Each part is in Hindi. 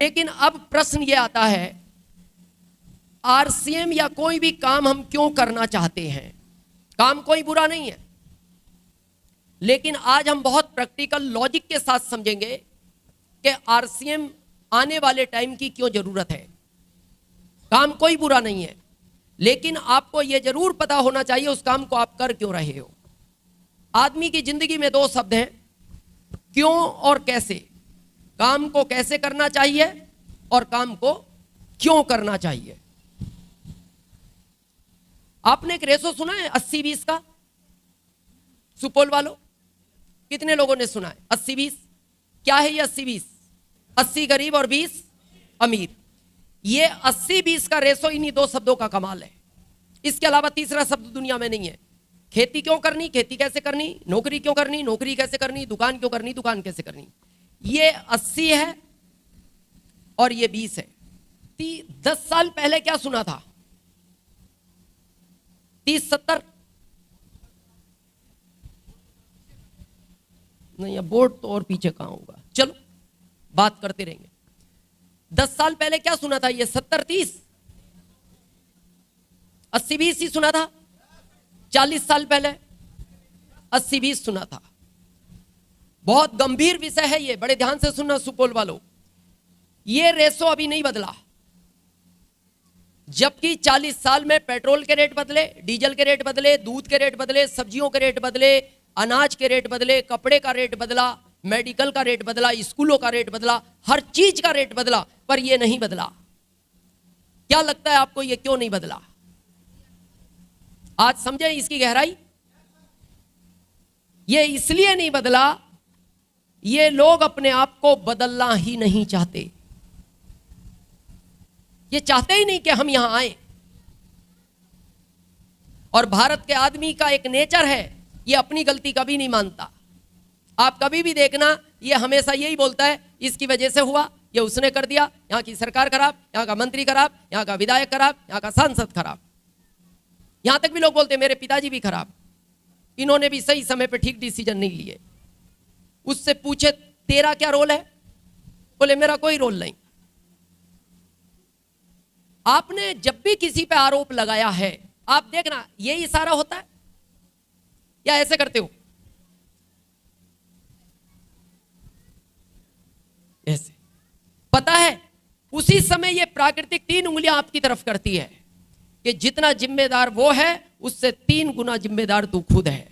लेकिन अब प्रश्न ये आता है, आरसीएम या कोई भी काम हम क्यों करना चाहते हैं? काम कोई बुरा नहीं है, लेकिन आज हम बहुत प्रैक्टिकल लॉजिक के साथ समझेंगे कि आरसीएम आने वाले टाइम की क्यों जरूरत है। काम कोई बुरा नहीं है, लेकिन आपको यह जरूर पता होना चाहिए उस काम को आप कर क्यों रहे हो। आदमी की जिंदगी में दो शब्द हैं, क्यों और कैसे। काम को कैसे करना चाहिए और काम को क्यों करना चाहिए। आपने एक रेशो सुना है 80-20 का? सुपौल वालों कितने लोगों ने सुना है 80-20? क्या है ये 80-20? 80 गरीब और 20 अमीर। ये 80-20 का रेशो इन्हीं दो शब्दों का कमाल है। इसके अलावा तीसरा शब्द दुनिया में नहीं है। खेती क्यों करनी, खेती कैसे करनी, नौकरी क्यों करनी, नौकरी कैसे करनी, दुकान क्यों करनी, दुकान कैसे करनी। ये 80 है और ये 20 है। 10 साल पहले क्या सुना था? 30-70 नहीं, अब बोर्ड तो और पीछे कहां होगा, चलो बात करते रहेंगे। 10 साल पहले क्या सुना था? ये 70-30, 80-20 ही सुना था। 40 साल पहले 80-20 सुना था। बहुत गंभीर विषय है ये, बड़े ध्यान से सुनना सुपौल वालों। ये रेशो अभी नहीं बदला, जबकि 40 साल में पेट्रोल के रेट बदले, डीजल के रेट बदले, दूध के रेट बदले, सब्जियों के रेट बदले, अनाज के रेट बदले, कपड़े का रेट बदला, मेडिकल का रेट बदला, स्कूलों का रेट बदला, हर चीज का रेट बदला, पर यह नहीं बदला। क्या लगता है आपको ये क्यों नहीं बदला? आज समझे इसकी गहराई। ये इसलिए नहीं बदला, ये लोग अपने आप को बदलना ही नहीं चाहते। ये चाहते ही नहीं कि हम यहां आए। और भारत के आदमी का एक नेचर है, ये अपनी गलती कभी नहीं मानता। आप कभी भी देखना, ये हमेशा यही बोलता है इसकी वजह से हुआ, ये उसने कर दिया, यहां की सरकार खराब, यहां का मंत्री खराब, यहां का विधायक खराब, यहां का सांसद खराब। यहां तक भी लोग बोलते हैं मेरे पिताजी भी खराब, इन्होंने भी सही समय पे ठीक डिसीजन नहीं लिए। उससे पूछे तेरा क्या रोल है? बोले मेरा कोई रोल नहीं। आपने जब भी किसी पे आरोप लगाया है, आप देखना ये इशारा होता है या ऐसे करते हो? ऐसे। पता है उसी समय ये प्राकृतिक 3 उंगलियां आपकी तरफ करती है कि जितना जिम्मेदार वो है उससे 3 गुना जिम्मेदार तू खुद है।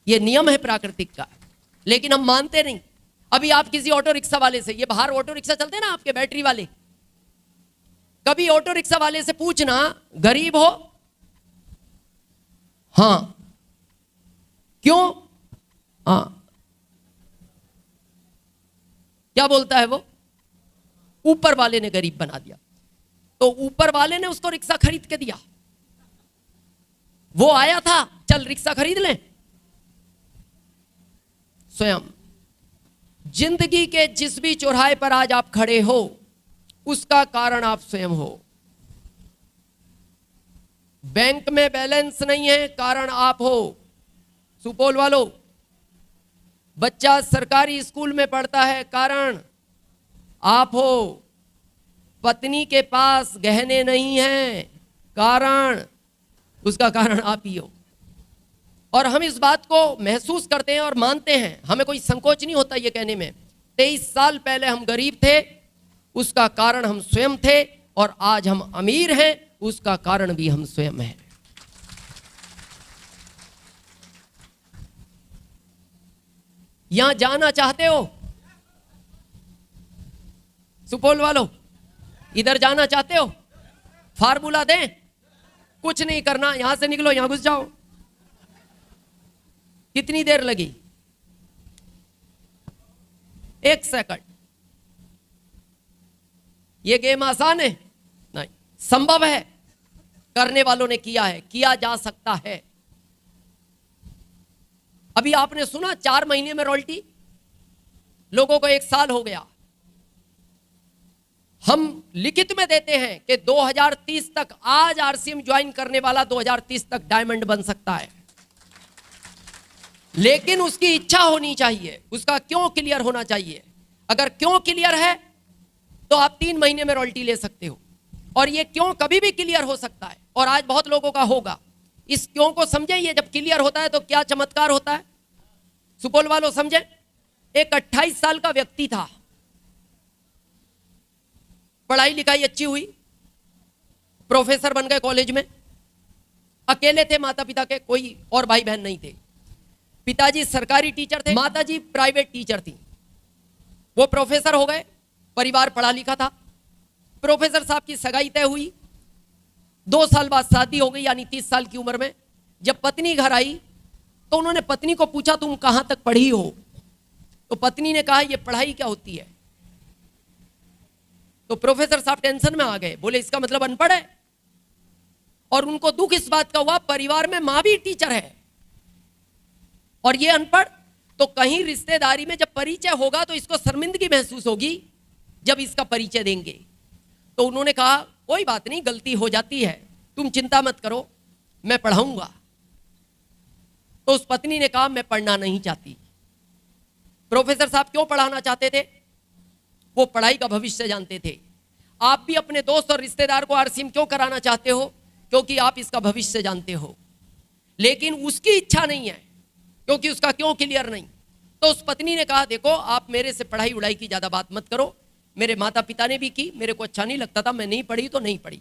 ये नियम है प्राकृतिक का, लेकिन हम मानते नहीं। अभी आप किसी ऑटो रिक्शा वाले से, ये बाहर ऑटो रिक्शा चलते हैं ना आपके बैटरी वाले, कभी ऑटो रिक्शा वाले से पूछना गरीब हो? हां। क्यों? हां। क्या बोलता है वो? ऊपर वाले ने गरीब बना दिया। तो ऊपर वाले ने उसको रिक्शा खरीद के दिया। वो आया था, चल रिक्शा खरीद लें। स्वयं जिंदगी के जिस भी चौराहे पर आज आप खड़े हो, उसका कारण आप स्वयं हो। बैंक में बैलेंस नहीं है, कारण आप हो। सुपौल वालों, बच्चा सरकारी स्कूल में पढ़ता है, कारण आप हो। पत्नी के पास गहने नहीं हैं, कारण, उसका कारण आप ही हो। और हम इस बात को महसूस करते हैं और मानते हैं, हमें कोई संकोच नहीं होता ये कहने में। 23 साल पहले हम गरीब थे, उसका कारण हम स्वयं थे, और आज हम अमीर हैं, उसका कारण भी हम स्वयं हैं। यहां जाना चाहते हो? सुपौल वालों, इधर जाना चाहते हो? फार्मूला दें? कुछ नहीं करना, यहां से निकलो, यहां घुस जाओ। कितनी देर लगी? 1 सेकंड। ये गेम आसान है? नहीं, संभव है। करने वालों ने किया है, किया जा सकता है। अभी आपने सुना 4 महीने में रॉयल्टी, लोगों को 1 साल हो गया। हम लिखित में देते हैं कि 2030 तक, आज आरसीएम ज्वाइन करने वाला 2030 तक डायमंड बन सकता है, लेकिन उसकी इच्छा होनी चाहिए, उसका क्यों क्लियर होना चाहिए। अगर क्यों क्लियर है तो आप 3 महीने में रॉयल्टी ले सकते हो, और ये क्यों कभी भी क्लियर हो सकता है, और आज बहुत लोगों का होगा। इस क्यों को समझे, ये जब क्लियर होता है तो क्या चमत्कार होता है, सुपौल वालों समझे। एक 28 साल का व्यक्ति था, पढ़ाई लिखाई अच्छी हुई, प्रोफेसर बन गए कॉलेज में, अकेले थे, माता पिता के कोई और भाई बहन नहीं थे। पिताजी सरकारी टीचर थे, माताजी प्राइवेट टीचर थी। वो प्रोफेसर हो गए, परिवार पढ़ा लिखा था। प्रोफेसर साहब की सगाई तय हुई, 2 साल बाद शादी हो गई, यानी 30 साल की उम्र में। जब पत्नी घर आई तो उन्होंने पत्नी को पूछा, तुम कहां तक पढ़ी हो? तो पत्नी ने कहा, यह पढ़ाई क्या होती है? तो प्रोफेसर साहब टेंशन में आ गए, बोले इसका मतलब अनपढ़ है। और उनको दुख इस बात का हुआ, परिवार में मां भी टीचर है और ये अनपढ़, तो कहीं रिश्तेदारी में जब परिचय होगा तो इसको शर्मिंदगी महसूस होगी जब इसका परिचय देंगे। तो उन्होंने कहा, कोई बात नहीं, गलती हो जाती है, तुम चिंता मत करो, मैं पढ़ाऊंगा। तो उस पत्नी ने कहा, मैं पढ़ना नहीं चाहती। प्रोफेसर साहब क्यों पढ़ाना चाहते थे? वो पढ़ाई का भविष्य जानते थे। आप भी अपने दोस्त और रिश्तेदार को आरसीएम क्यों कराना चाहते हो? क्योंकि आप इसका भविष्य जानते हो। लेकिन उसकी इच्छा नहीं है, क्योंकि उसका क्यों क्लियर नहीं। तो उस पत्नी ने कहा, देखो आप मेरे से पढ़ाई उड़ाई की ज्यादा बात मत करो, मेरे माता पिता ने भी की, मेरे को अच्छा नहीं लगता था, मैं नहीं पढ़ी तो नहीं पढ़ी।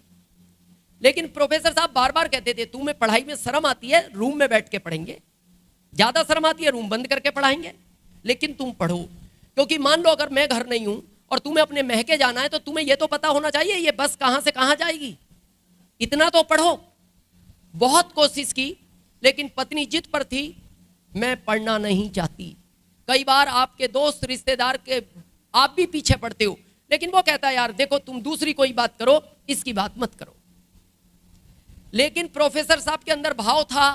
लेकिन प्रोफेसर साहब बार बार कहते थे, तुम्हें पढ़ाई में शर्म आती है, रूम में बैठ के पढ़ेंगे, ज्यादा शर्म आती है, रूम बंद करके पढ़ाएंगे, लेकिन तुम पढ़ो। क्योंकि मान लो अगर मैं घर नहीं हूं और तुम्हें अपने महके जाना है, तो तुम्हें यह तो पता होना चाहिए ये बस कहां से कहां जाएगी, इतना तो पढ़ो। बहुत कोशिश की, लेकिन पत्नी जिद पर थी, मैं पढ़ना नहीं चाहती। कई बार आपके दोस्त रिश्तेदार के आप भी पीछे पड़ते हो, लेकिन वो कहता है, यार देखो तुम दूसरी कोई बात करो, इसकी बात मत करो। लेकिन प्रोफेसर साहब के अंदर भाव था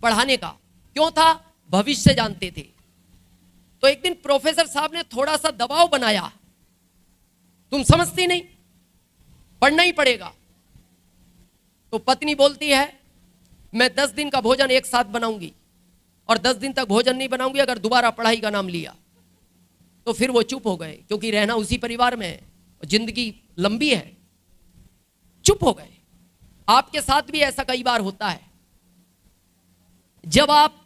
पढ़ाने का। क्यों था? भविष्य जानते थे। तो एक दिन प्रोफेसर साहब ने थोड़ा सा दबाव बनाया, तुम समझती नहीं, पढ़ना ही पड़ेगा। तो पत्नी बोलती है, मैं 10 दिन का भोजन एक साथ बनाऊंगी और 10 दिन तक भोजन नहीं बनाऊंगी अगर दोबारा पढ़ाई का नाम लिया। तो फिर वो चुप हो गए, क्योंकि रहना उसी परिवार में है, जिंदगी लंबी है, चुप हो गए। आपके साथ भी ऐसा कई बार होता है, जब आप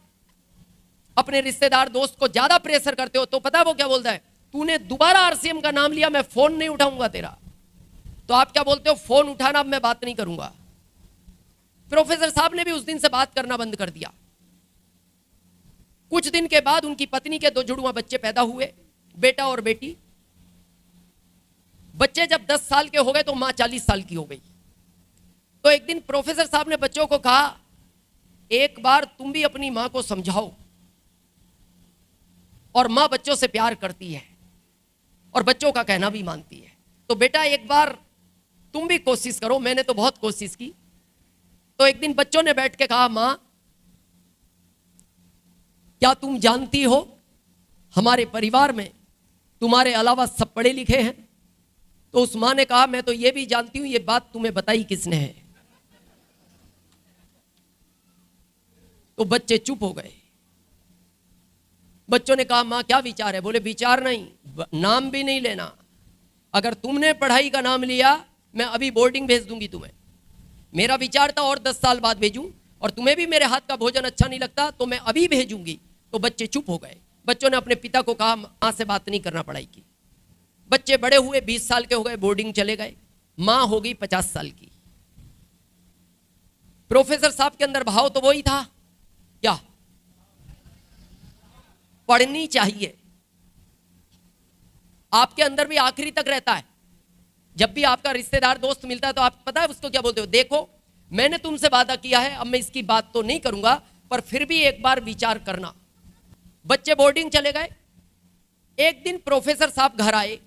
अपने रिश्तेदार दोस्त को ज्यादा प्रेशर करते हो तो पता है वो क्या बोलता है, तूने दोबारा आरसीएम का नाम लिया, मैं फोन नहीं उठाऊंगा तेरा। तो आप क्या बोलते हो, फोन उठाना, अब मैं बात नहीं करूंगा। प्रोफेसर साहब ने भी उस दिन से बात करना बंद कर दिया। कुछ दिन के बाद उनकी पत्नी के 2 जुड़वा बच्चे पैदा हुए, बेटा और बेटी। बच्चे जब 10 साल के हो गए तो मां 40 साल की हो गई। तो एक दिन प्रोफेसर साहब ने बच्चों को कहा, एक बार तुम भी अपनी मां को समझाओ, और मां बच्चों से प्यार करती है और बच्चों का कहना भी मानती है, तो बेटा एक बार तुम भी कोशिश करो। मैंने तो बहुत कोशिश की। तो एक दिन बच्चों ने बैठ के कहा, मां क्या तुम जानती हो हमारे परिवार में तुम्हारे अलावा सब पढ़े लिखे हैं? तो उस मां ने कहा, मैं तो ये भी जानती हूं, ये बात तुम्हें बताई किसने है? तो बच्चे चुप हो गए। बच्चों ने कहा, मां क्या विचार है? बोले, विचार नहीं, नाम भी नहीं लेना। अगर तुमने पढ़ाई का नाम लिया, मैं अभी बोर्डिंग भेज दूंगी तुम्हें। मेरा विचार था और 10 साल बाद भेजूं, और तुम्हें भी मेरे हाथ का भोजन अच्छा नहीं लगता तो मैं अभी भेजूंगी। तो बच्चे चुप हो गए। बच्चों ने अपने पिता को कहा, मां से बात नहीं करना पढ़ाई की। बच्चे बड़े हुए, 20 साल के हो गए, बोर्डिंग चले गए। मां हो गई 50 साल की। प्रोफेसर साहब के अंदर भाव तो वही था, क्या पढ़नी चाहिए। आपके अंदर भी आखिरी तक रहता है। जब भी आपका रिश्तेदार दोस्त मिलता है तो आप पता है उसको क्या बोलते हो, देखो मैंने तुमसे वादा किया है, अब मैं इसकी बात तो नहीं करूंगा, पर फिर भी एक बार विचार करना। बच्चे बोर्डिंग चले गए। एक दिन प्रोफेसर साहब घर आए।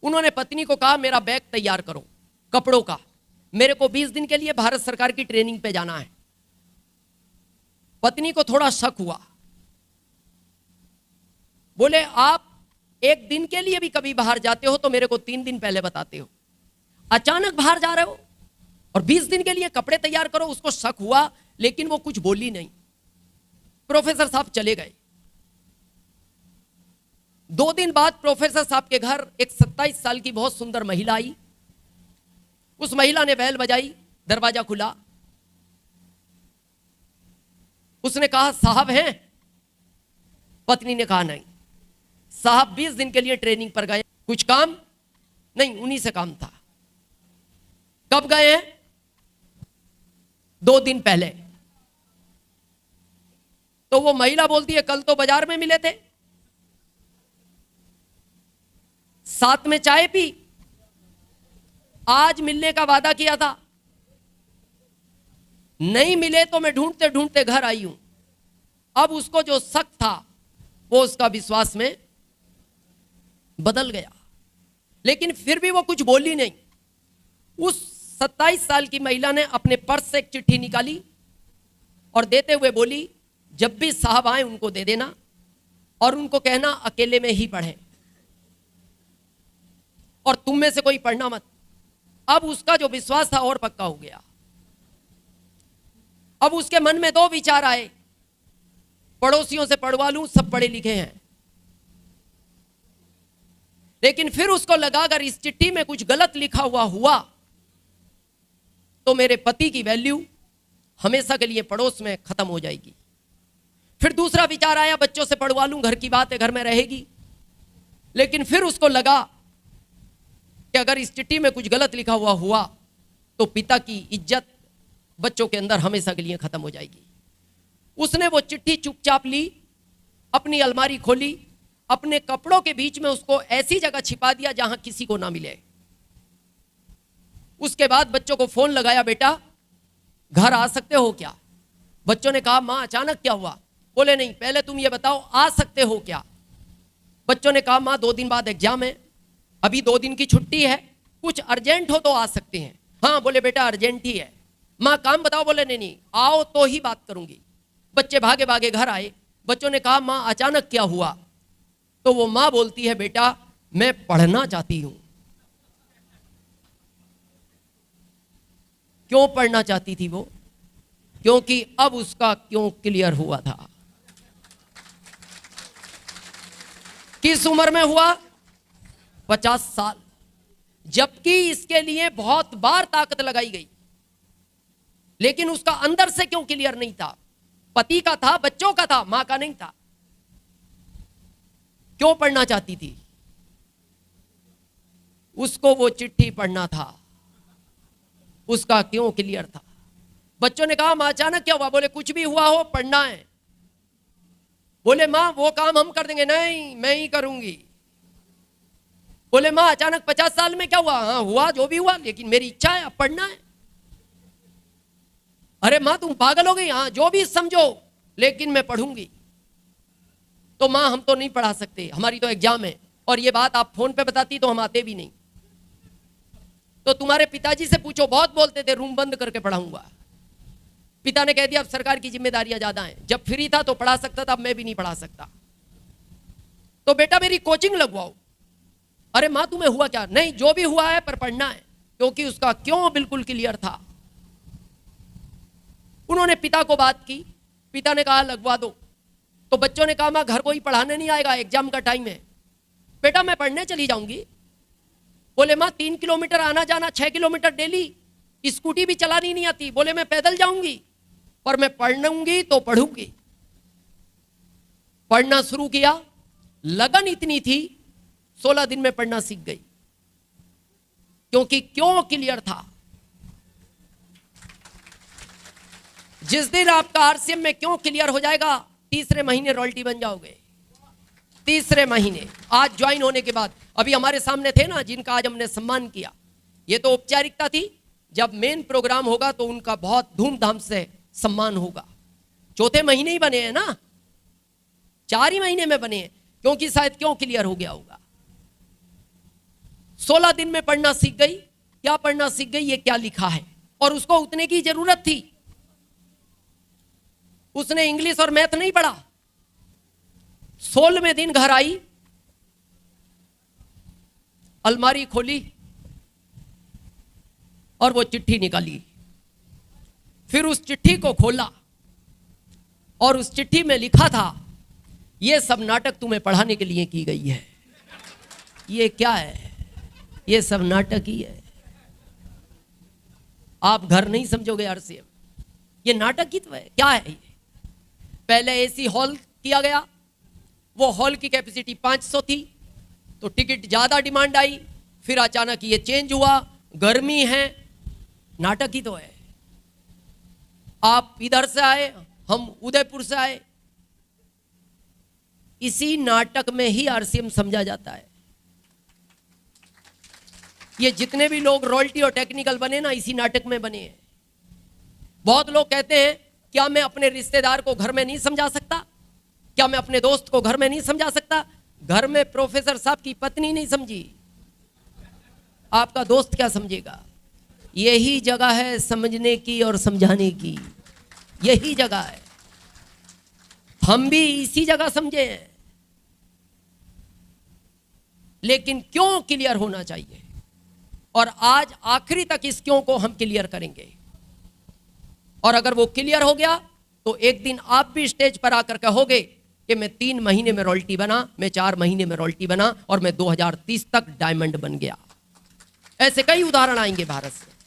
उन्होंने पत्नी को कहा, मेरा बैग तैयार करो कपड़ों का, मेरे को 20 दिन के लिए भारत सरकार की ट्रेनिंग पे जाना है। पत्नी को थोड़ा शक हुआ। बोले, आप एक दिन के लिए भी कभी बाहर जाते हो तो मेरे को 3 दिन पहले बताते हो, अचानक बाहर जा रहे हो और 20 दिन के लिए कपड़े तैयार करो। उसको शक हुआ, लेकिन वो कुछ बोली नहीं। प्रोफेसर साहब चले गए। 2 दिन बाद प्रोफेसर साहब के घर एक 27 साल की बहुत सुंदर महिला आई। उस महिला ने बैल बजाई, दरवाजा खुला। उसने कहा साहब हैं? पत्नी ने कहा नहीं। साहब 20 दिन के लिए ट्रेनिंग पर गए, कुछ काम नहीं, उन्हीं से काम था। कब गए हैं? 2 दिन पहले। तो वो महिला बोलती है कल तो बाजार में मिले थे, साथ में चाय पी, आज मिलने का वादा किया था, नहीं मिले तो मैं ढूंढते ढूंढते घर आई हूं। अब उसको जो शक था वो उसका विश्वास में बदल गया, लेकिन फिर भी वो कुछ बोली नहीं। उस 27 साल की महिला ने अपने पर्स से एक चिट्ठी निकाली और देते हुए बोली जब भी साहब आए उनको दे देना और उनको कहना अकेले में ही पढ़ें और तुम में से कोई पढ़ना मत। अब उसका जो विश्वास था और पक्का हो गया। अब उसके मन में 2 विचार आए, पड़ोसियों से पढ़वा लूं, सब पढ़े लिखे हैं। लेकिन फिर उसको लगा अगर इस चिट्ठी में कुछ गलत लिखा हुआ तो मेरे पति की वैल्यू हमेशा के लिए पड़ोस में खत्म हो जाएगी। फिर दूसरा विचार आया, बच्चों से पढ़वा लूं, घर की बात है, घर में रहेगी। लेकिन फिर उसको लगा कि अगर इस चिट्ठी में कुछ गलत लिखा हुआ तो पिता की इज्जत बच्चों के अंदर हमेशा के लिए खत्म हो जाएगी। उसने वो चिट्ठी चुपचाप ली, अपनी अलमारी खोली, अपने कपड़ों के बीच में उसको ऐसी जगह छिपा दिया जहां किसी को ना मिले। उसके बाद बच्चों को फोन लगाया, बेटा घर आ सकते हो क्या? बच्चों ने कहा मां अचानक क्या हुआ? बोले नहीं, पहले तुम ये बताओ आ सकते हो क्या? बच्चों ने कहा मां 2 दिन बाद एग्जाम है, अभी 2 दिन की छुट्टी है, कुछ अर्जेंट हो तो आ सकते हैं। हाँ बोले बेटा अर्जेंट ही है। मां काम बताओ? बोले नहीं नहीं, आओ तो ही बात करूंगी। बच्चे भागे भागे घर आए। बच्चों ने कहा मां अचानक क्या हुआ? तो वो मां बोलती है बेटा मैं पढ़ना चाहती हूं। क्यों पढ़ना चाहती थी वो? क्योंकि अब उसका क्यों क्लियर हुआ था। किस उम्र में हुआ? 50 साल। जबकि इसके लिए बहुत बार ताकत लगाई गई, लेकिन उसका अंदर से क्यों क्लियर नहीं था? पति का था, बच्चों का था, मां का नहीं था। क्यों पढ़ना चाहती थी? उसको वो चिट्ठी पढ़ना था, उसका क्यों क्लियर था। बच्चों ने कहा मां अचानक क्या हुआ? बोले कुछ भी हुआ हो पढ़ना है। बोले मां वो काम हम कर देंगे। नहीं मैं ही करूंगी। बोले मां अचानक 50 साल में क्या हुआ? हाँ हुआ जो भी हुआ, लेकिन मेरी इच्छा है अब पढ़ना है। अरे मां तुम पागल हो गई? हाँ जो भी समझो, लेकिन मैं पढ़ूंगी। तो मां हम तो नहीं पढ़ा सकते, हमारी तो एग्जाम है, और ये बात आप फोन पे बताती तो हम आते भी नहीं। तो तुम्हारे पिताजी से पूछो, बहुत बोलते थे रूम बंद करके पढ़ाऊंगा। पिता ने कह दिया अब सरकार की जिम्मेदारियां ज्यादा हैं, जब फ्री था तो पढ़ा सकता था, अब मैं भी नहीं पढ़ा सकता। तो बेटा मेरी कोचिंग लगवाओ। अरे मां तुम्हें हुआ क्या? नहीं जो भी हुआ है पर पढ़ना है, क्योंकि उसका क्यों बिल्कुल क्लियर था। उन्होंने पिता को बात की, पिता ने कहा लगवा दो। तो बच्चों ने कहा मां घर कोई पढ़ाने नहीं आएगा, एग्जाम का टाइम है। बेटा मैं पढ़ने चली जाऊंगी। बोले मां 3 किलोमीटर आना जाना, 6 किलोमीटर डेली, स्कूटी भी चलानी नहीं आती। बोले मैं पैदल जाऊंगी, पर मैं पढ़ूंगी तो पढ़ूंगी। पढ़ना शुरू किया, लगन इतनी थी 16 दिन में पढ़ना सीख गई, क्योंकि क्यों क्लियर था। जिस दिन आपका आरसीएम में क्यों क्लियर हो जाएगा, तीसरे महीने रॉयल्टी बन जाओगे। तीसरे महीने, आज ज्वाइन होने के बाद। अभी हमारे सामने थे ना जिनका आज हमने सम्मान किया, ये तो औपचारिकता थी। जब मेन प्रोग्राम होगा तो उनका बहुत धूमधाम से सम्मान होगा। चौथे महीने ही बने हैं ना, 4 ही महीने में बने हैं, क्योंकि शायद क्यों क्लियर हो गया होगा। 16 दिन में पढ़ना सीख गई। क्या पढ़ना सीख गई? ये क्या लिखा है, और उसको उतने की जरूरत थी। उसने इंग्लिश और मैथ नहीं पढ़ा। 16वें दिन घर आई, अलमारी खोली और वो चिट्ठी निकाली। फिर उस चिट्ठी को खोला और उस चिट्ठी में लिखा था ये सब नाटक तुम्हें पढ़ाने के लिए की गई है। ये क्या है? ये सब नाटक ही है। आप घर नहीं समझोगे आरसीएम, ये नाटक ही तो है। क्या है ये? पहले एसी हॉल किया गया, वो हॉल की कैपेसिटी 500 थी, तो टिकट ज्यादा डिमांड आई, फिर अचानक ये चेंज हुआ, गर्मी है, नाटक ही तो है। आप इधर से आए, हम उदयपुर से आए, इसी नाटक में ही आरसीएम समझा जाता है। ये जितने भी लोग रॉयल्टी और टेक्निकल बने ना, इसी नाटक में बने हैं। बहुत लोग कहते हैं, क्या मैं अपने रिश्तेदार को घर में नहीं समझा सकता? क्या मैं अपने दोस्त को घर में नहीं समझा सकता? घर में प्रोफेसर साहब की पत्नी नहीं समझी, आपका दोस्त क्या समझेगा? यही जगह है समझने की और समझाने की, यही जगह है। हम भी इसी जगह समझे हैं, लेकिन क्यों क्लियर होना चाहिए, और आज आखिरी तक इस क्यों को हम क्लियर करेंगे। और अगर वो क्लियर हो गया तो एक दिन आप भी स्टेज पर आकर कहोगे कि मैं 3 महीने में रॉयल्टी बना, मैं 4 महीने में रॉयल्टी बना, और मैं 2030 तक डायमंड बन गया। ऐसे कई उदाहरण आएंगे भारत से।